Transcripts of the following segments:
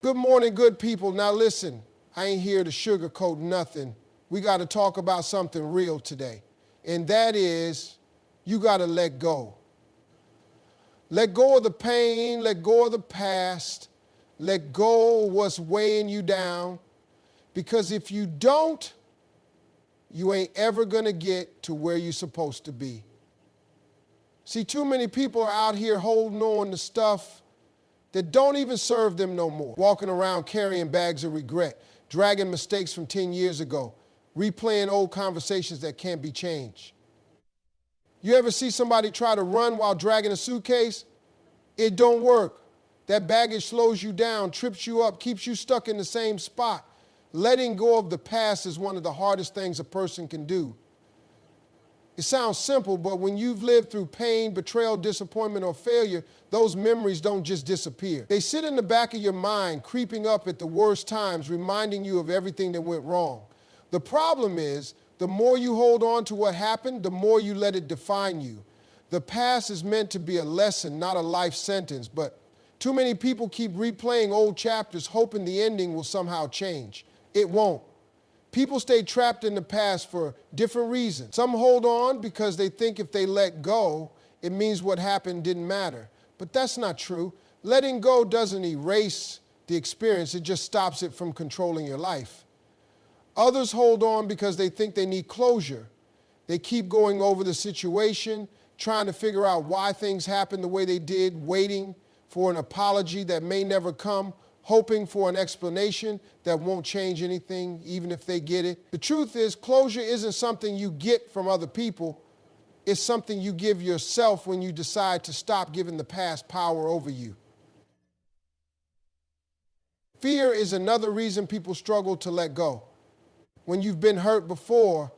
Good morning, good people. Now listen, I ain't here to sugarcoat nothing. We got to talk about something real today. And that is, you got to let go. Let go of the pain, let go of the past, let go of what's weighing you down. Because if you don't, you ain't ever going to get to where you're supposed to be. See, too many people are out here holding on to stuff that don't even serve them no more. Walking around carrying bags of regret, dragging mistakes from 10 years ago, replaying old conversations that can't be changed. You ever see somebody try to run while dragging a suitcase? It don't work. That baggage slows you down, trips you up, keeps you stuck in the same spot. Letting go of the past is one of the hardest things a person can do. It sounds simple, but when you've lived through pain, betrayal, disappointment, or failure, those memories don't just disappear. They sit in the back of your mind, creeping up at the worst times, reminding you of everything that went wrong. The problem is, the more you hold on to what happened, the more you let it define you. The past is meant to be a lesson, not a life sentence, but too many people keep replaying old chapters, hoping the ending will somehow change. It won't. People stay trapped in the past for different reasons. Some hold on because they think if they let go, it means what happened didn't matter. But that's not true. Letting go doesn't erase the experience, it just stops it from controlling your life. Others hold on because they think they need closure. They keep going over the situation, trying to figure out why things happened the way they did, waiting for an apology that may never come, hoping for an explanation that won't change anything, even if they get it. The truth is, closure isn't something you get from other people. It's something you give yourself when you decide to stop giving the past power over you. Fear is another reason people struggle to let go. When you've been hurt before,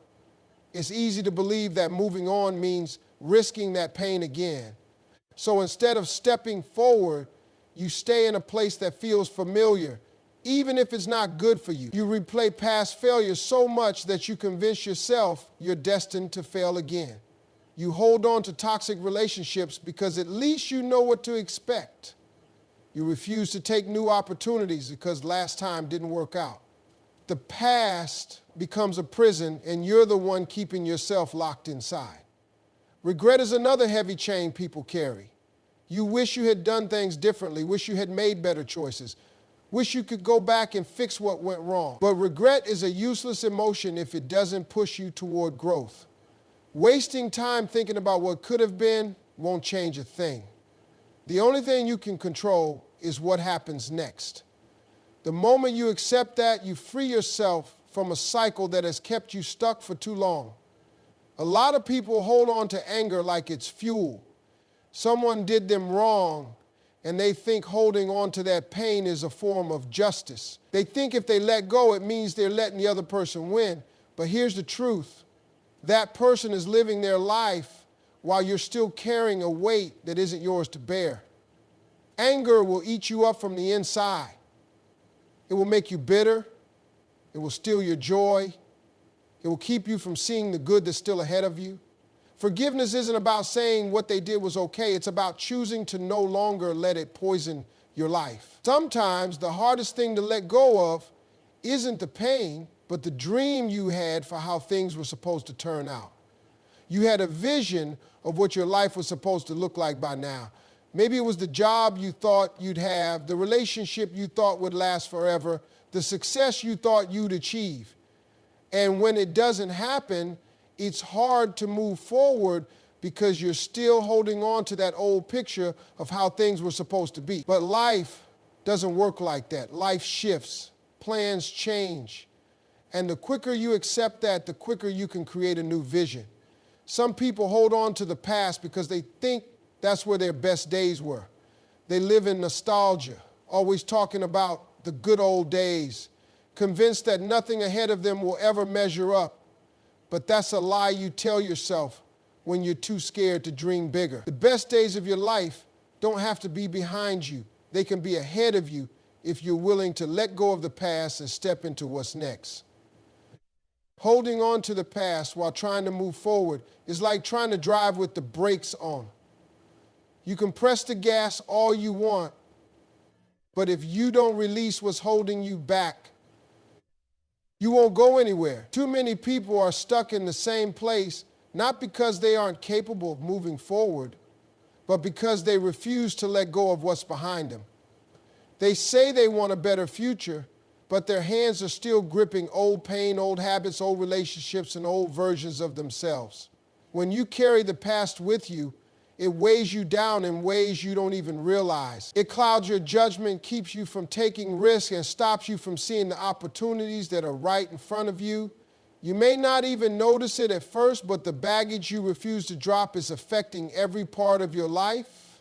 it's easy to believe that moving on means risking that pain again. So instead of stepping forward, you stay in a place that feels familiar, even if it's not good for you. You replay past failures so much that you convince yourself you're destined to fail again. You hold on to toxic relationships because at least you know what to expect. You refuse to take new opportunities because last time didn't work out. The past becomes a prison and you're the one keeping yourself locked inside. Regret is another heavy chain people carry. You wish you had done things differently, wish you had made better choices, wish you could go back and fix what went wrong. But regret is a useless emotion if it doesn't push you toward growth. Wasting time thinking about what could have been won't change a thing. The only thing you can control is what happens next. The moment you accept that, you free yourself from a cycle that has kept you stuck for too long. A lot of people hold on to anger like it's fuel. Someone did them wrong, and they think holding on to that pain is a form of justice. They think if they let go, it means they're letting the other person win. But here's the truth. That person is living their life while you're still carrying a weight that isn't yours to bear. Anger will eat you up from the inside. It will make you bitter. It will steal your joy. It will keep you from seeing the good that's still ahead of you. Forgiveness isn't about saying what they did was okay. It's about choosing to no longer let it poison your life. Sometimes the hardest thing to let go of isn't the pain, but the dream you had for how things were supposed to turn out. You had a vision of what your life was supposed to look like by now. Maybe it was the job you thought you'd have, the relationship you thought would last forever, the success you thought you'd achieve. And when it doesn't happen, it's hard to move forward because you're still holding on to that old picture of how things were supposed to be. But life doesn't work like that. Life shifts, plans change. And the quicker you accept that, the quicker you can create a new vision. Some people hold on to the past because they think that's where their best days were. They live in nostalgia, always talking about the good old days, convinced that nothing ahead of them will ever measure up. But that's a lie you tell yourself when you're too scared to dream bigger. The best days of your life don't have to be behind you. They can be ahead of you if you're willing to let go of the past and step into what's next. Holding on to the past while trying to move forward is like trying to drive with the brakes on. You can press the gas all you want, But if you don't release what's holding you back, you won't go anywhere. Too many people are stuck in the same place, not because they aren't capable of moving forward, but because they refuse to let go of what's behind them. They say they want a better future, but their hands are still gripping old pain, old habits, old relationships, and old versions of themselves. When you carry the past with you, it weighs you down in ways you don't even realize. It clouds your judgment, keeps you from taking risks, and stops you from seeing the opportunities that are right in front of you. You may not even notice it at first, but the baggage you refuse to drop is affecting every part of your life.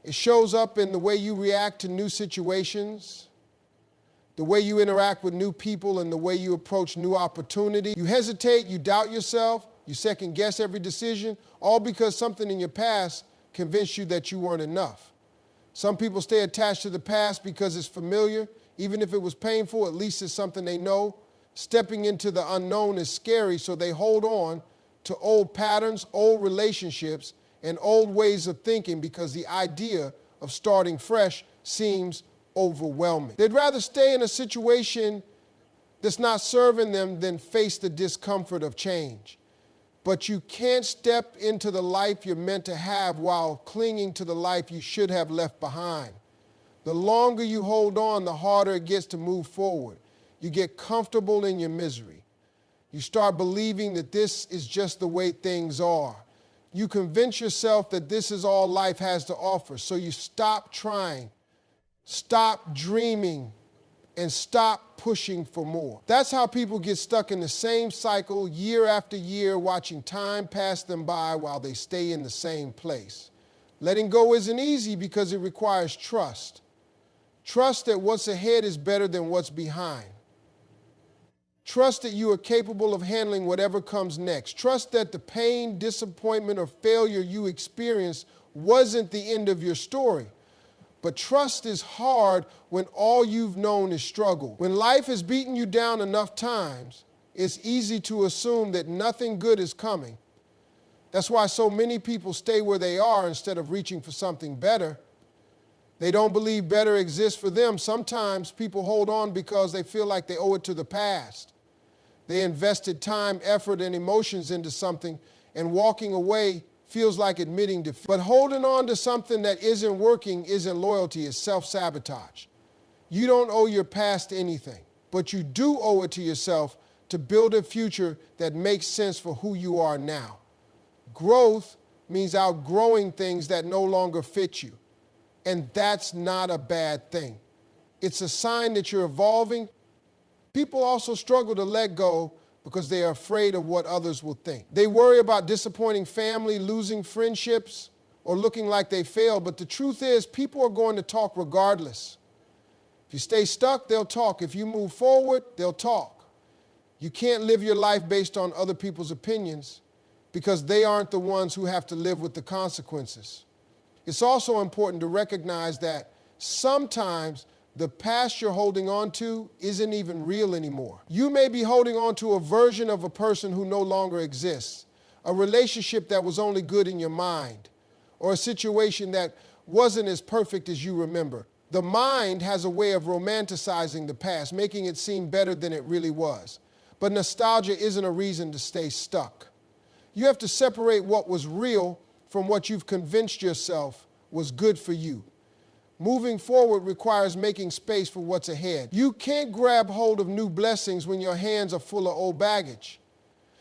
It shows up in the way you react to new situations, the way you interact with new people, and the way you approach new opportunity. You hesitate, you doubt yourself, you second guess every decision, all because something in your past convinced you that you weren't enough. Some people stay attached to the past because it's familiar. Even if it was painful, at least it's something they know. Stepping into the unknown is scary, so they hold on to old patterns, old relationships, and old ways of thinking because the idea of starting fresh seems overwhelming. They'd rather stay in a situation that's not serving them than face the discomfort of change. But you can't step into the life you're meant to have while clinging to the life you should have left behind. The longer you hold on, the harder it gets to move forward. You get comfortable in your misery. You start believing that this is just the way things are. You convince yourself that this is all life has to offer. So you stop trying, stop dreaming, and stop pushing for more. That's how people get stuck in the same cycle year after year, watching time pass them by while they stay in the same place. Letting go isn't easy because it requires trust. Trust that what's ahead is better than what's behind. Trust that you are capable of handling whatever comes next. Trust that the pain, disappointment, or failure you experienced wasn't the end of your story. But trust is hard when all you've known is struggle. When life has beaten you down enough times, it's easy to assume that nothing good is coming. That's why so many people stay where they are instead of reaching for something better. They don't believe better exists for them. Sometimes people hold on because they feel like they owe it to the past. They invested time, effort, and emotions into something, and walking away feels like admitting defeat. But holding on to something that isn't working isn't loyalty, it's self-sabotage. You don't owe your past anything, but you do owe it to yourself to build a future that makes sense for who you are now. Growth means outgrowing things that no longer fit you, and that's not a bad thing. It's a sign that you're evolving. People also struggle to let go because they are afraid of what others will think. They worry about disappointing family, losing friendships, or looking like they failed. But the truth is, people are going to talk regardless. If you stay stuck, they'll talk. If you move forward, they'll talk. You can't live your life based on other people's opinions because they aren't the ones who have to live with the consequences. It's also important to recognize that sometimes the past you're holding on to isn't even real anymore. You may be holding on to a version of a person who no longer exists, a relationship that was only good in your mind, or a situation that wasn't as perfect as you remember. The mind has a way of romanticizing the past, making it seem better than it really was. But nostalgia isn't a reason to stay stuck. You have to separate what was real from what you've convinced yourself was good for you. Moving forward requires making space for what's ahead. You can't grab hold of new blessings when your hands are full of old baggage.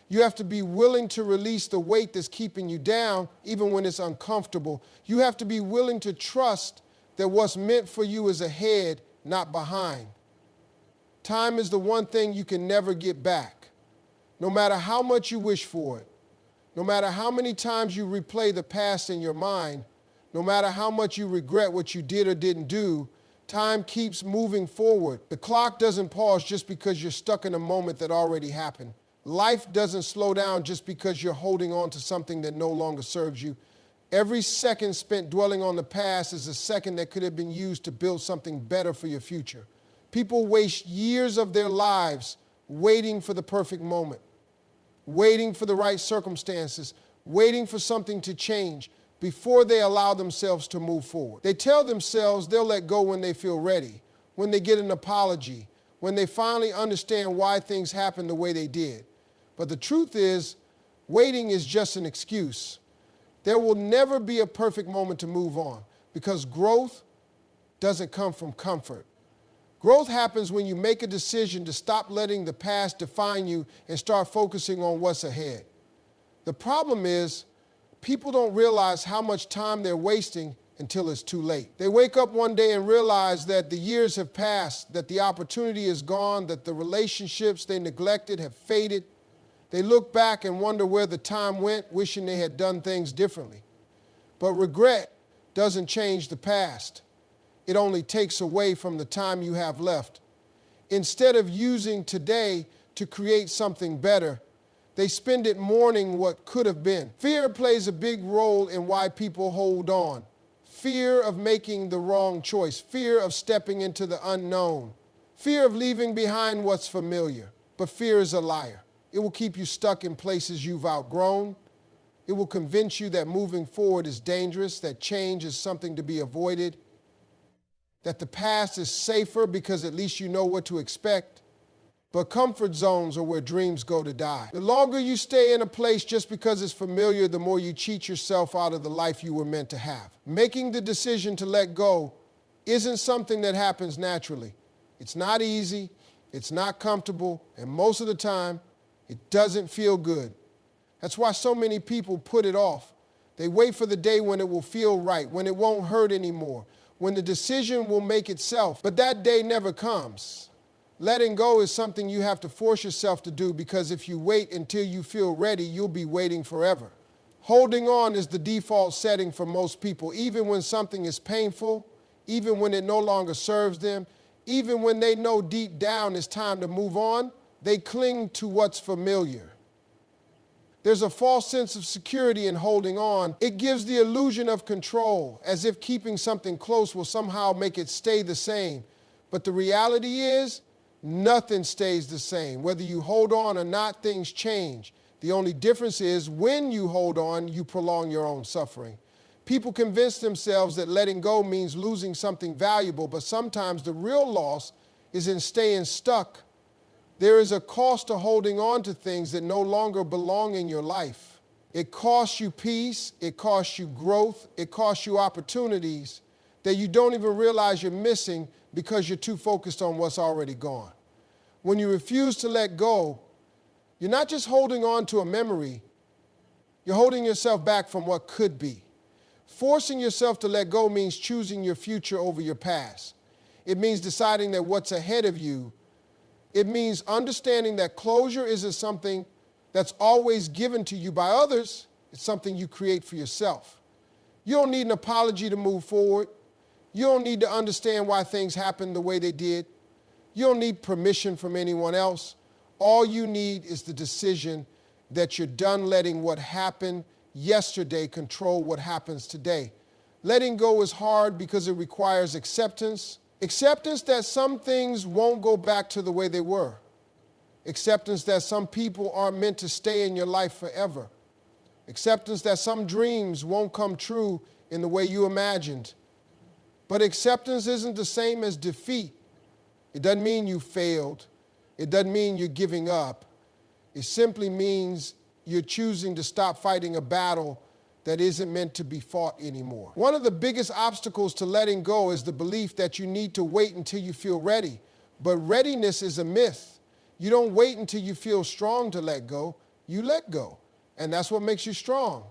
You have to be willing to release the weight that's keeping you down, even when it's uncomfortable. You have to be willing to trust that what's meant for you is ahead, not behind. Time is the one thing you can never get back. No matter how much you wish for it, no matter how many times you replay the past in your mind, no matter how much you regret what you did or didn't do, time keeps moving forward. The clock doesn't pause just because you're stuck in a moment that already happened. Life doesn't slow down just because you're holding on to something that no longer serves you. Every second spent dwelling on the past is a second that could have been used to build something better for your future. People waste years of their lives waiting for the perfect moment, waiting for the right circumstances, waiting for something to change. before they allow themselves to move forward. They tell themselves they'll let go when they feel ready, when they get an apology, when they finally understand why things happened the way they did. But the truth is, waiting is just an excuse. There will never be a perfect moment to move on because growth doesn't come from comfort. Growth happens when you make a decision to stop letting the past define you and start focusing on what's ahead. The problem is, people don't realize how much time they're wasting until it's too late. They wake up one day and realize that the years have passed, that the opportunity is gone, that the relationships they neglected have faded. They look back and wonder where the time went, wishing they had done things differently. But regret doesn't change the past. It only takes away from the time you have left. Instead of using today to create something better, they spend it mourning what could have been. Fear plays a big role in why people hold on. Fear of making the wrong choice, fear of stepping into the unknown, fear of leaving behind what's familiar. But fear is a liar. It will keep you stuck in places you've outgrown. It will convince you that moving forward is dangerous, that change is something to be avoided, that the past is safer because at least you know what to expect. But comfort zones are where dreams go to die. The longer you stay in a place just because it's familiar, the more you cheat yourself out of the life you were meant to have. Making the decision to let go isn't something that happens naturally. It's not easy, it's not comfortable, and most of the time, it doesn't feel good. That's why so many people put it off. They wait for the day when it will feel right, when it won't hurt anymore, when the decision will make itself. But that day never comes. Letting go is something you have to force yourself to do because if you wait until you feel ready, you'll be waiting forever. Holding on is the default setting for most people, even when something is painful, even when it no longer serves them, even when they know deep down it's time to move on, they cling to what's familiar. There's a false sense of security in holding on. It gives the illusion of control, as if keeping something close will somehow make it stay the same. But the reality is, nothing stays the same. Whether you hold on or not, things change. The only difference is when you hold on, you prolong your own suffering. People convince themselves that letting go means losing something valuable, but sometimes the real loss is in staying stuck. There is a cost to holding on to things that no longer belong in your life. It costs you peace, it costs you growth, it costs you opportunities that you don't even realize you're missing because you're too focused on what's already gone. When you refuse to let go, you're not just holding on to a memory, you're holding yourself back from what could be. Forcing yourself to let go means choosing your future over your past. It means deciding that what's ahead of you. It means understanding that closure isn't something that's always given to you by others. It's something you create for yourself. You don't need an apology to move forward. You don't need to understand why things happened the way they did. You don't need permission from anyone else. All you need is the decision that you're done letting what happened yesterday control what happens today. Letting go is hard because it requires acceptance. Acceptance that some things won't go back to the way they were. Acceptance that some people aren't meant to stay in your life forever. Acceptance that some dreams won't come true in the way you imagined. But acceptance isn't the same as defeat. It doesn't mean you failed. It doesn't mean you're giving up. It simply means you're choosing to stop fighting a battle that isn't meant to be fought anymore. One of the biggest obstacles to letting go is the belief that you need to wait until you feel ready. But readiness is a myth. You don't wait until you feel strong to let go. You let go. And that's what makes you strong.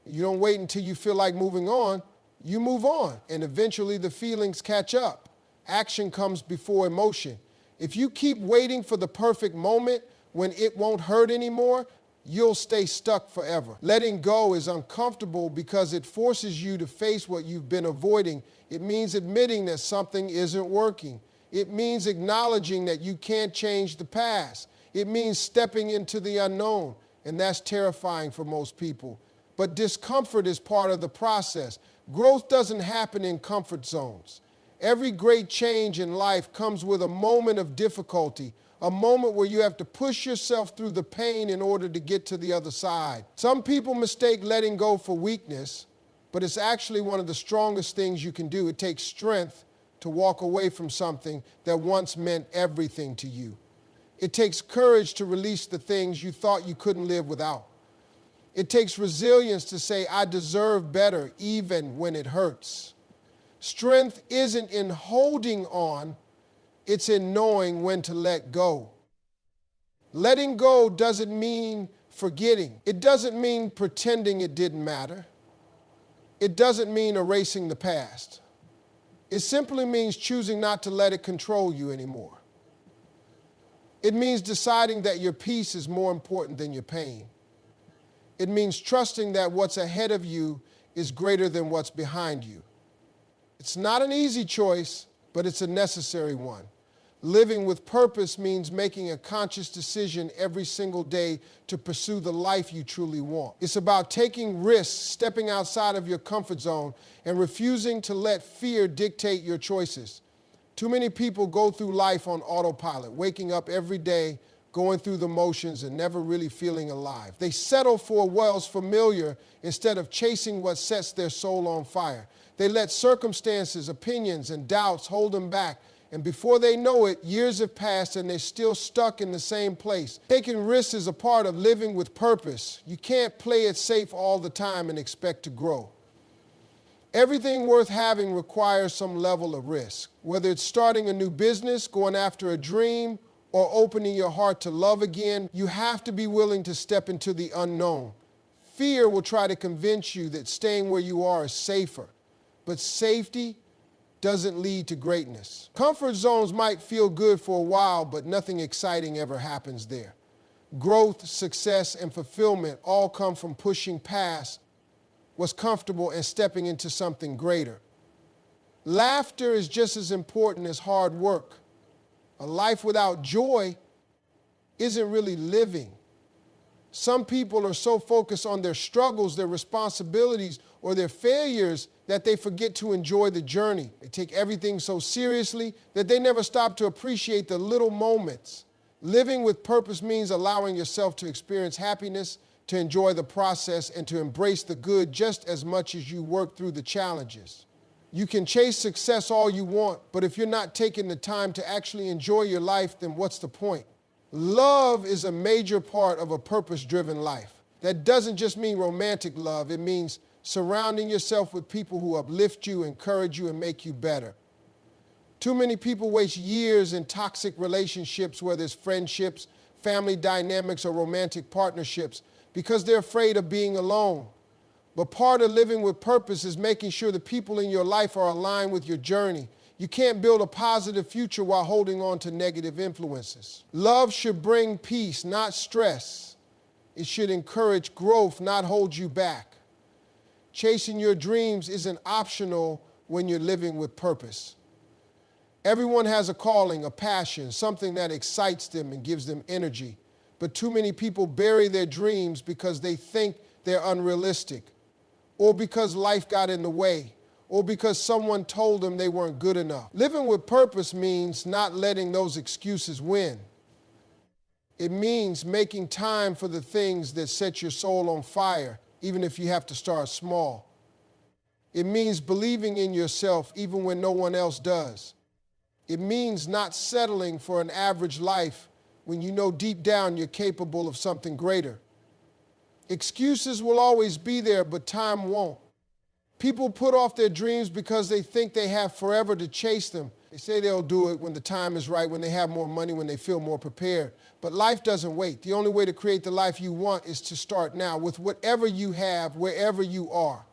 You don't wait until you feel like moving on. You move on. And eventually the feelings catch up. Action comes before emotion. If you keep waiting for the perfect moment when it won't hurt anymore, you'll stay stuck forever. Letting go is uncomfortable because it forces you to face what you've been avoiding. It means admitting that something isn't working. It means acknowledging that you can't change the past. It means stepping into the unknown, and that's terrifying for most people. But discomfort is part of the process. Growth doesn't happen in comfort zones. Every great change in life comes with a moment of difficulty, a moment where you have to push yourself through the pain in order to get to the other side. Some people mistake letting go for weakness, but it's actually one of the strongest things you can do. It takes strength to walk away from something that once meant everything to you. It takes courage to release the things you thought you couldn't live without. It takes resilience to say, I deserve better, even when it hurts. Strength isn't in holding on, it's in knowing when to let go. Letting go doesn't mean forgetting. It doesn't mean pretending it didn't matter. It doesn't mean erasing the past. It simply means choosing not to let it control you anymore. It means deciding that your peace is more important than your pain. It means trusting that what's ahead of you is greater than what's behind you. It's not an easy choice, but it's a necessary one. Living with purpose means making a conscious decision every single day to pursue the life you truly want. It's about taking risks, stepping outside of your comfort zone, and refusing to let fear dictate your choices. Too many people go through life on autopilot, waking up every day, going through the motions, and never really feeling alive. They settle for what's familiar instead of chasing what sets their soul on fire. They let circumstances, opinions, and doubts hold them back. And before they know it, years have passed and they're still stuck in the same place. Taking risks is a part of living with purpose. You can't play it safe all the time and expect to grow. Everything worth having requires some level of risk. Whether it's starting a new business, going after a dream, or opening your heart to love again, you have to be willing to step into the unknown. Fear will try to convince you that staying where you are is safer, but safety doesn't lead to greatness. Comfort zones might feel good for a while, but nothing exciting ever happens there. Growth, success, and fulfillment all come from pushing past what's comfortable and stepping into something greater. Laughter is just as important as hard work. A life without joy isn't really living. Some people are so focused on their struggles, their responsibilities, or their failures that they forget to enjoy the journey. They take everything so seriously that they never stop to appreciate the little moments. Living with purpose means allowing yourself to experience happiness, to enjoy the process, and to embrace the good just as much as you work through the challenges. You can chase success all you want, but if you're not taking the time to actually enjoy your life, then what's the point? Love is a major part of a purpose-driven life. That doesn't just mean romantic love. It means surrounding yourself with people who uplift you, encourage you, and make you better. Too many people waste years in toxic relationships, whether it's friendships, family dynamics, or romantic partnerships, because they're afraid of being alone. But part of living with purpose is making sure the people in your life are aligned with your journey. You can't build a positive future while holding on to negative influences. Love should bring peace, not stress. It should encourage growth, not hold you back. Chasing your dreams isn't optional when you're living with purpose. Everyone has a calling, a passion, something that excites them and gives them energy. But too many people bury their dreams because they think they're unrealistic, or because life got in the way, or because someone told them they weren't good enough. Living with purpose means not letting those excuses win. It means making time for the things that set your soul on fire, even if you have to start small. It means believing in yourself even when no one else does. It means not settling for an average life when you know deep down you're capable of something greater. Excuses will always be there, but time won't. People put off their dreams because they think they have forever to chase them. They say they'll do it when the time is right, when they have more money, when they feel more prepared. But life doesn't wait. The only way to create the life you want is to start now with whatever you have, wherever you are.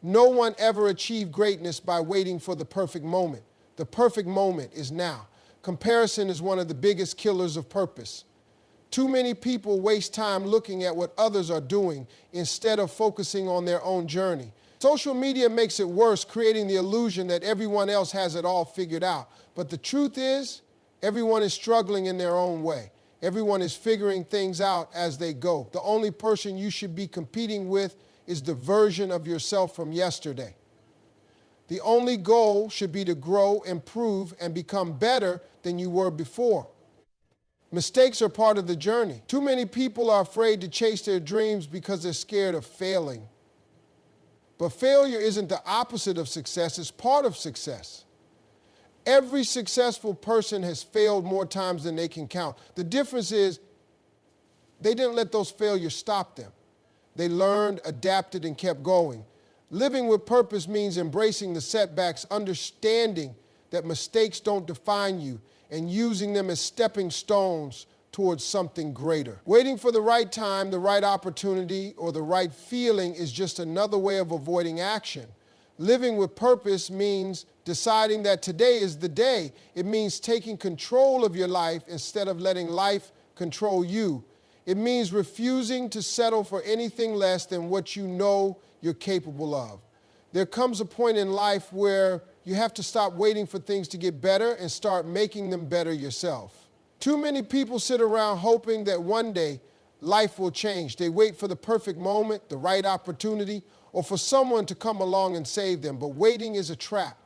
No one ever achieved greatness by waiting for the perfect moment. The perfect moment is now. Comparison is one of the biggest killers of purpose. Too many people waste time looking at what others are doing instead of focusing on their own journey. Social media makes it worse, creating the illusion that everyone else has it all figured out. But the truth is, everyone is struggling in their own way. Everyone is figuring things out as they go. The only person you should be competing with is the version of yourself from yesterday. The only goal should be to grow, improve, and become better than you were before. Mistakes are part of the journey. Too many people are afraid to chase their dreams because they're scared of failing. But failure isn't the opposite of success, it's part of success. Every successful person has failed more times than they can count. The difference is they didn't let those failures stop them. They learned, adapted, and kept going. Living with purpose means embracing the setbacks, understanding that mistakes don't define you, and using them as stepping stones towards something greater. Waiting for the right time, the right opportunity, or the right feeling is just another way of avoiding action. Living with purpose means deciding that today is the day. It means taking control of your life instead of letting life control you. It means refusing to settle for anything less than what you know you're capable of. There comes a point in life where you have to stop waiting for things to get better and start making them better yourself. Too many people sit around hoping that one day life will change. They wait for the perfect moment, the right opportunity, or for someone to come along and save them. But waiting is a trap.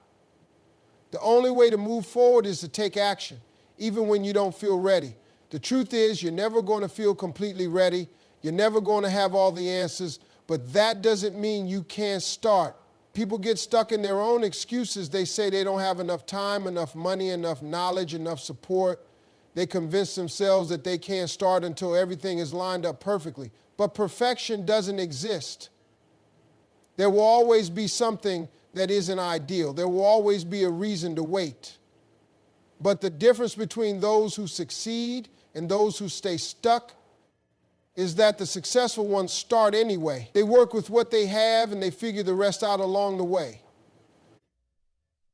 The only way to move forward is to take action, even when you don't feel ready. The truth is, you're never going to feel completely ready. You're never going to have all the answers, but that doesn't mean you can't start. People get stuck in their own excuses. They say they don't have enough time, enough money, enough knowledge, enough support. They convince themselves that they can't start until everything is lined up perfectly. But perfection doesn't exist. There will always be something that isn't ideal. There will always be a reason to wait. But the difference between those who succeed and those who stay stuck is that the successful ones start anyway. They work with what they have and they figure the rest out along the way.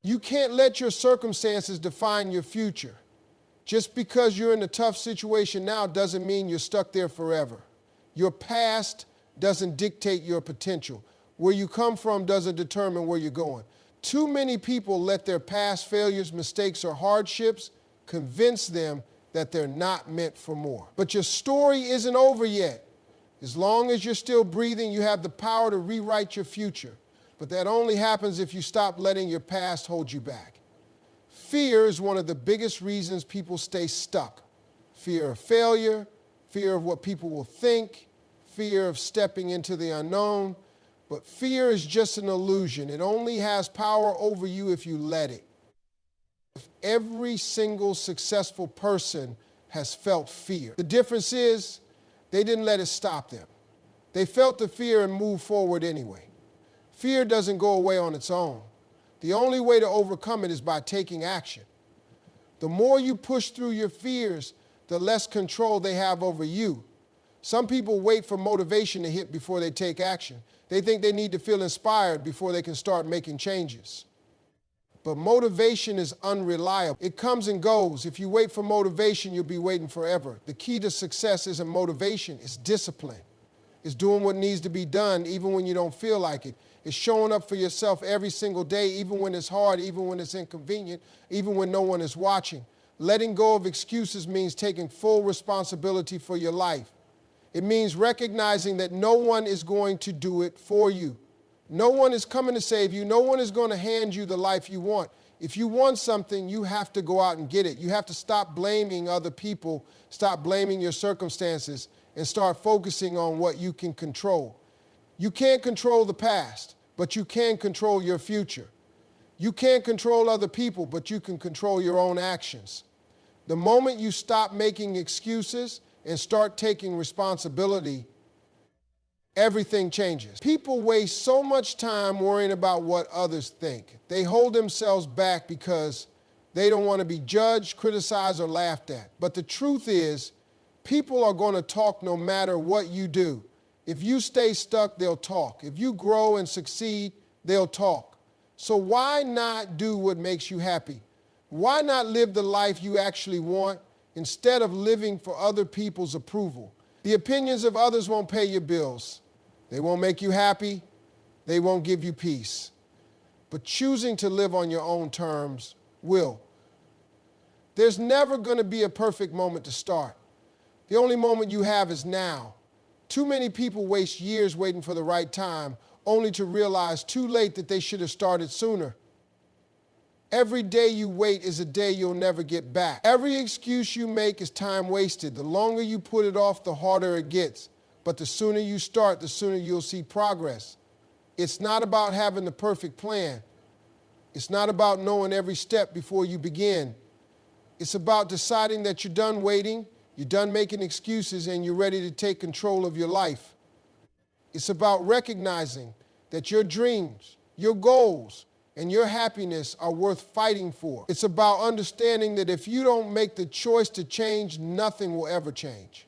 You can't let your circumstances define your future. Just because you're in a tough situation now doesn't mean you're stuck there forever. Your past doesn't dictate your potential. Where you come from doesn't determine where you're going. Too many people let their past failures, mistakes, or hardships convince them that they're not meant for more. But your story isn't over yet. As long as you're still breathing, you have the power to rewrite your future. But that only happens if you stop letting your past hold you back. Fear is one of the biggest reasons people stay stuck. Fear of failure, fear of what people will think, fear of stepping into the unknown. But fear is just an illusion. It only has power over you if you let it. Every single successful person has felt fear. The difference is they didn't let it stop them. They felt the fear and moved forward anyway. Fear doesn't go away on its own. The only way to overcome it is by taking action. The more you push through your fears, the less control they have over you. Some people wait for motivation to hit before they take action. They think they need to feel inspired before they can start making changes. But motivation is unreliable. It comes and goes. If you wait for motivation, you'll be waiting forever. The key to success isn't motivation, it's discipline. It's doing what needs to be done even when you don't feel like it. It's showing up for yourself every single day, even when it's hard, even when it's inconvenient, even when no one is watching. Letting go of excuses means taking full responsibility for your life. It means recognizing that no one is going to do it for you. No one is coming to save you. No one is going to hand you the life you want. If you want something, you have to go out and get it. You have to stop blaming other people, stop blaming your circumstances, and start focusing on what you can control. You can't control the past, but you can control your future. You can't control other people, but you can control your own actions. The moment you stop making excuses and start taking responsibility, everything changes. People waste so much time worrying about what others think. They hold themselves back because they don't want to be judged, criticized, or laughed at. But the truth is, people are going to talk no matter what you do. If you stay stuck, they'll talk. If you grow and succeed, they'll talk. So why not do what makes you happy? Why not live the life you actually want instead of living for other people's approval? The opinions of others won't pay your bills. They won't make you happy. They won't give you peace. But choosing to live on your own terms will. There's never going to be a perfect moment to start. The only moment you have is now. Too many people waste years waiting for the right time, only to realize too late that they should have started sooner. Every day you wait is a day you'll never get back. Every excuse you make is time wasted. The longer you put it off, the harder it gets. But the sooner you start, the sooner you'll see progress. It's not about having the perfect plan. It's not about knowing every step before you begin. It's about deciding that you're done waiting, you're done making excuses, and you're ready to take control of your life. It's about recognizing that your dreams, your goals, and your happiness are worth fighting for. It's about understanding that if you don't make the choice to change, nothing will ever change.